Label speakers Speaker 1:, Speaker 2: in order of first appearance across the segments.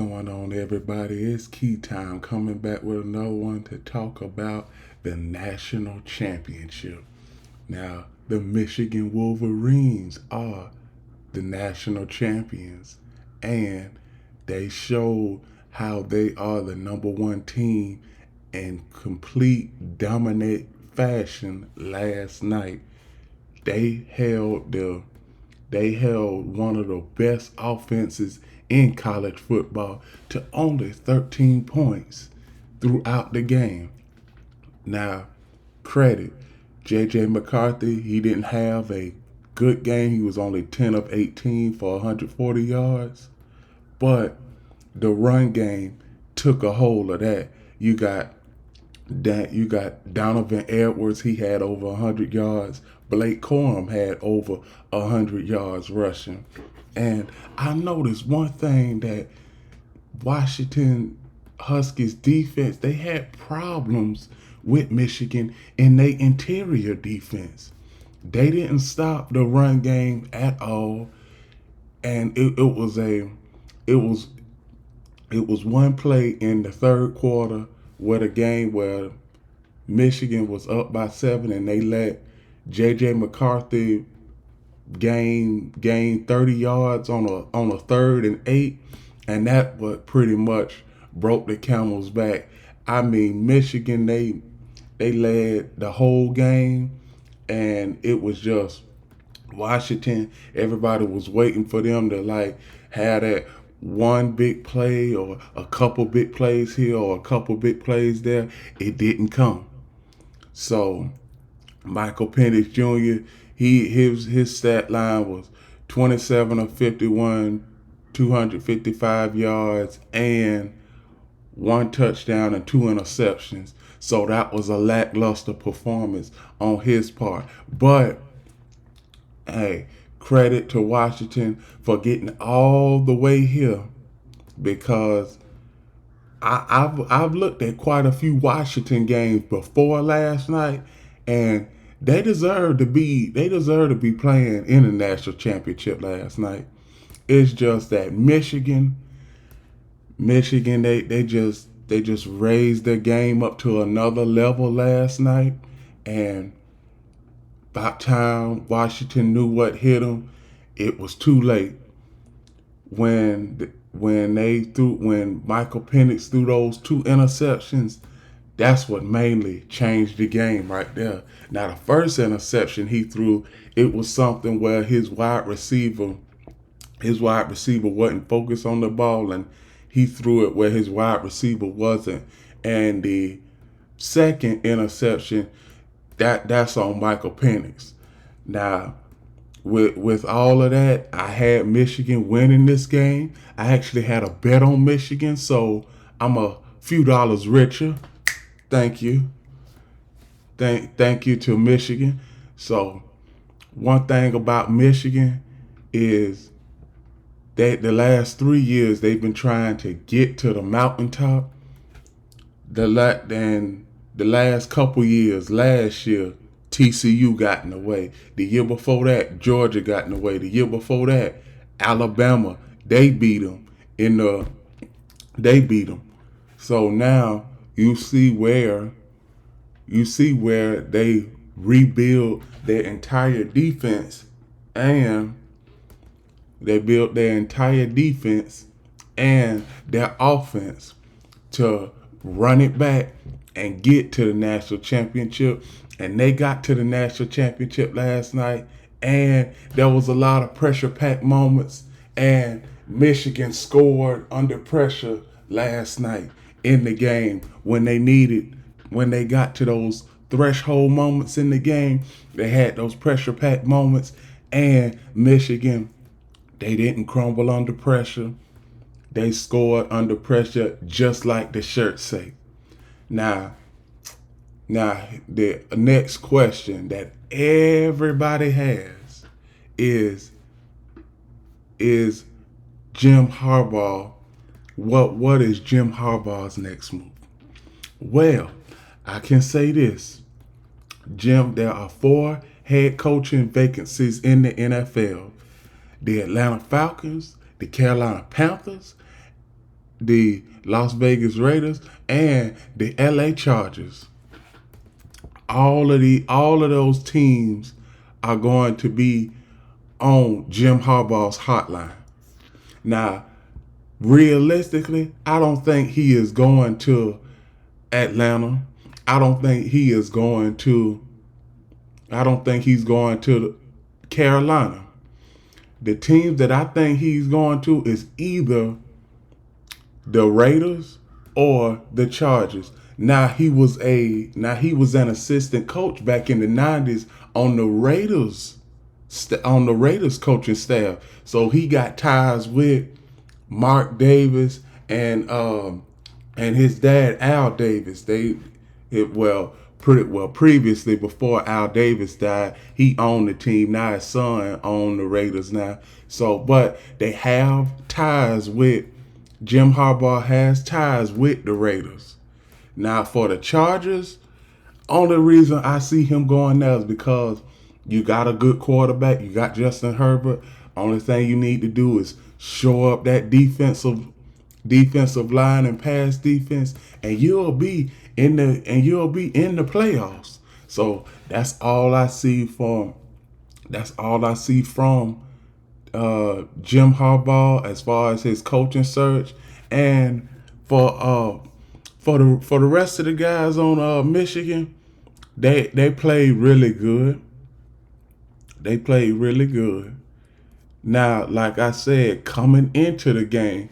Speaker 1: Going on, everybody? It's Key Time coming back with another one to talk about the national championship. Now, the Michigan Wolverines are the national champions, and they showed how they are the number one team in complete dominant fashion last night. They held the they held one of the best offenses in college football to only 13 points throughout the game. Now, credit J.J. McCarthy, he didn't have a good game. He was only 10 of 18 for 140 yards, but the run game took a hold of that. You got Donovan Edwards. He had over 100 yards. Blake Corum had over 100 yards rushing. And I noticed one thing that Washington Huskies defense, they had problems with Michigan in their interior defense. They didn't stop the run game at all. And it was it was one play in the third quarter where the game where Michigan was up by 7 and they let J.J. McCarthy gain 30 yards on a 3rd and 8, and that what pretty much broke the camel's back. I mean, Michigan, they led the whole game, and it was just Washington. Everybody was waiting for them to like have that one big play or a couple big plays here or a couple big plays there. It didn't come. So Michael Penix Jr. His stat line was 27 of 51, 255 yards, and one touchdown and two interceptions. So that was a lackluster performance on his part. But hey, credit to Washington for getting all the way here because I've looked at quite a few Washington games before last night, and they deserve to be playing in the national championship last night. It's just that Michigan, they just raised their game up to another level last night, and by the time Washington knew what hit them, it was too late. When Michael Penix threw those two interceptions, that's what mainly changed the game right there. Now the first interception he threw, it was something where his wide receiver wasn't focused on the ball, and he threw it where his wide receiver wasn't. And the second interception, that's on Michael Penix. Now, with all of that, I had Michigan winning this game. I actually had a bet on Michigan, so I'm a few dollars richer. Thank you. Thank you to Michigan. So one thing about Michigan is that the last 3 years they've been trying to get to the mountaintop. The last couple years, last year TCU got in the way. The year before that, Georgia got in the way. The year before that, Alabama, they beat them in the they beat them. So now you see where they rebuild their entire defense, and they built their entire defense and their offense to run it back and get to the national championship. And they got to the national championship last night, and there was a lot of pressure packed moments, and Michigan scored under pressure last night in the game when they got to those threshold moments in the game. They had those pressure packed moments, and Michigan, they didn't crumble under pressure. They scored under pressure just like the shirt say. Now, now the next question that everybody has is is Jim Harbaugh, what is Jim Harbaugh's next move? Well, I can say this. Jim, there are 4 head coaching vacancies in the NFL. The Atlanta Falcons, the Carolina Panthers, the Las Vegas Raiders, and the LA Chargers. All of those teams are going to be on Jim Harbaugh's hotline. Now, realistically, I don't think he is going to Atlanta. I don't think he is going to I don't think he's going to Carolina. The teams that I think he's going to is either the Raiders or the Chargers. Now he was an assistant coach back in the 90s on the Raiders coaching staff. So he got ties with Mark Davis and his dad Al Davis. Previously before Al Davis died, he owned the team. Now his son owned the Raiders now. So, but they have ties with Jim Harbaugh has ties with the Raiders. Now for the Chargers, only reason I see him going there is because you got a good quarterback. You got Justin Herbert. Only thing you need to do is shore up that defensive line and pass defense, and you'll be in the playoffs. So that's all I see from Jim Harbaugh as far as his coaching search. And for the rest of the guys on Michigan, they played really good. They played really good. Now, like I said, coming into the game,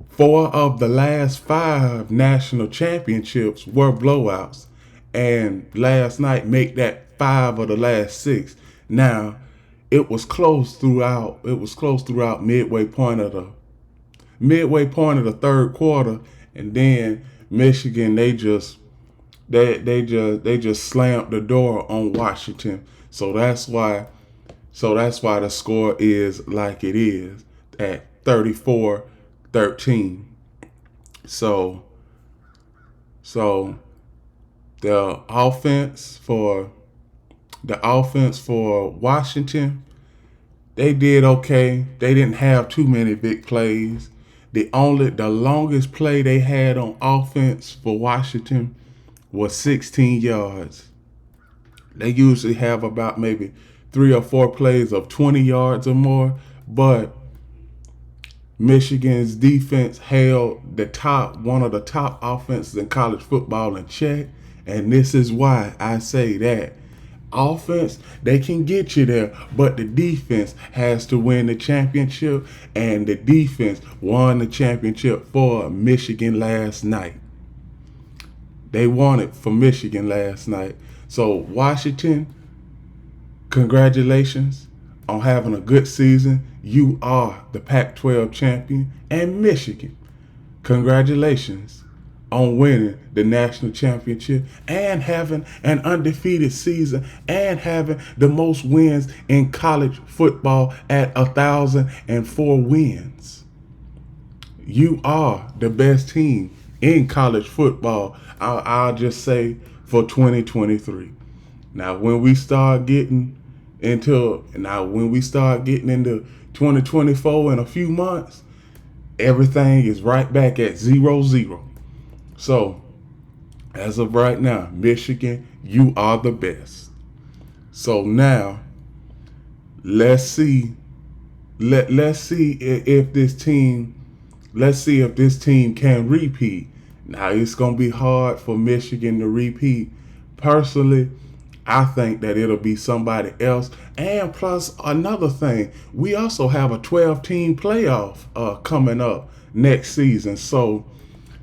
Speaker 1: 4 of the last 5 national championships were blowouts, and last night make that 5 of the last 6. Now, it was close throughout. Midway point of the third quarter, and then Michigan they just slammed the door on Washington. So that's why the score is like it is at 34-13. So the offense for Washington, they did okay. They didn't have too many big plays. The longest play they had on offense for Washington was 16 yards. They usually have about maybe 3 or 4 plays of 20 yards or more, but Michigan's defense held one of the top offenses in college football in check, and this is why I say that. Offense, they can get you there, but the defense has to win the championship, and the defense won the championship for Michigan last night. They won it for Michigan last night. So Washington, congratulations on having a good season. You are the Pac-12 champion. And Michigan, congratulations on winning the national championship and having an undefeated season and having the most wins in college football at 1,004 wins. You are the best team in college football, I'll just say, for 2023. Now, when we start getting into 2024 in a few months, everything is right back at 0-0. So, as of right now, Michigan, you are the best. So now, let's see if this team can repeat. Now, it's gonna be hard for Michigan to repeat. Personally, I think that it'll be somebody else. And plus, another thing, we also have a 12-team playoff coming up next season. So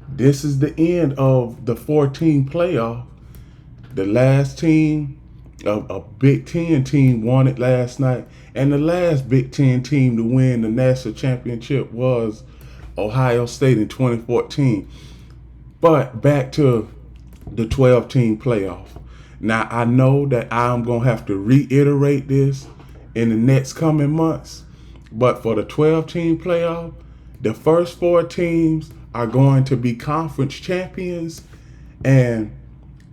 Speaker 1: this is the end of the 14 playoff. The last team, a Big Ten team, won it last night. And the last Big Ten team to win the national championship was Ohio State in 2014. But back to the 12-team playoff. Now, I know that I'm going to have to reiterate this in the next coming months. But for the 12-team playoff, the first 4 teams are going to be conference champions, and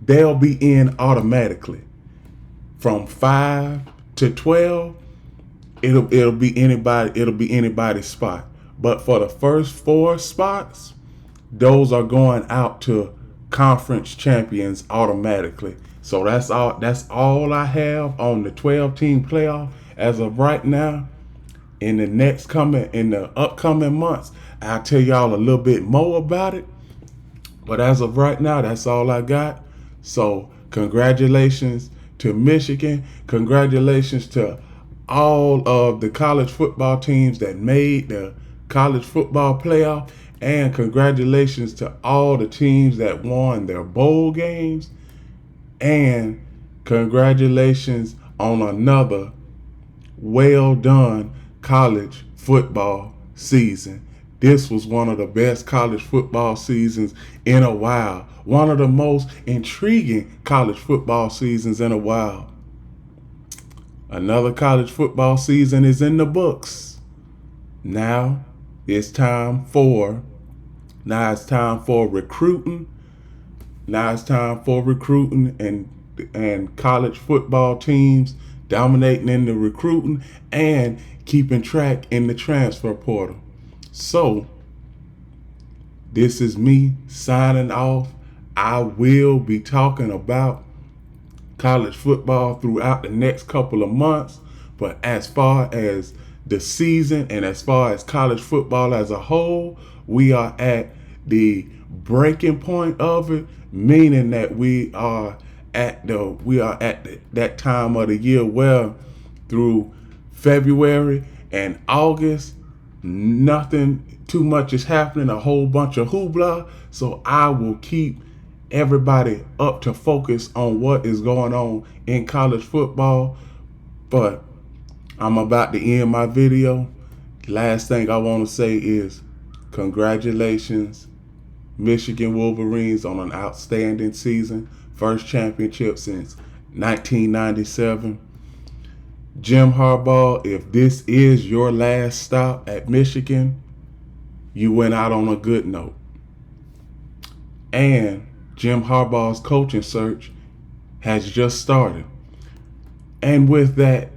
Speaker 1: they'll be in automatically. From 5 to 12, it'll be anybody's spot. But for the first 4 spots, those are going out to conference champions automatically. So that's all I have on the 12-team playoff as of right now. In the upcoming months, I'll tell y'all a little bit more about it. But as of right now, that's all I got. So congratulations to Michigan. Congratulations to all of the college football teams that made the college football playoff. And congratulations to all the teams that won their bowl games. And congratulations on another well done college football season. This was one of the best college football seasons in a while. One of the most intriguing college football seasons in a while. Another college football season is in the books. Now it's time for recruiting. Now it's time for recruiting and college football teams dominating in the recruiting and keeping track in the transfer portal. So, this is me signing off. I will be talking about college football throughout the next couple of months. But as far as the season and as far as college football as a whole, we are at the breaking point of it, meaning that we are at that time of the year where through February and August, nothing too much is happening, a whole bunch of hoopla. So I will keep everybody up to focus on what is going on in college football. But I'm about to end my video. Last thing I want to say is congratulations, Michigan Wolverines, on an outstanding season. First championship since 1997. Jim Harbaugh, if this is your last stop at Michigan, you went out on a good note. And Jim Harbaugh's coaching search has just started. And with that,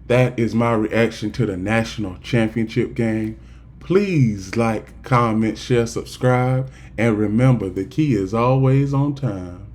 Speaker 1: that is my reaction to the national championship game. Please like, comment, share, subscribe, and remember, the key is always on time.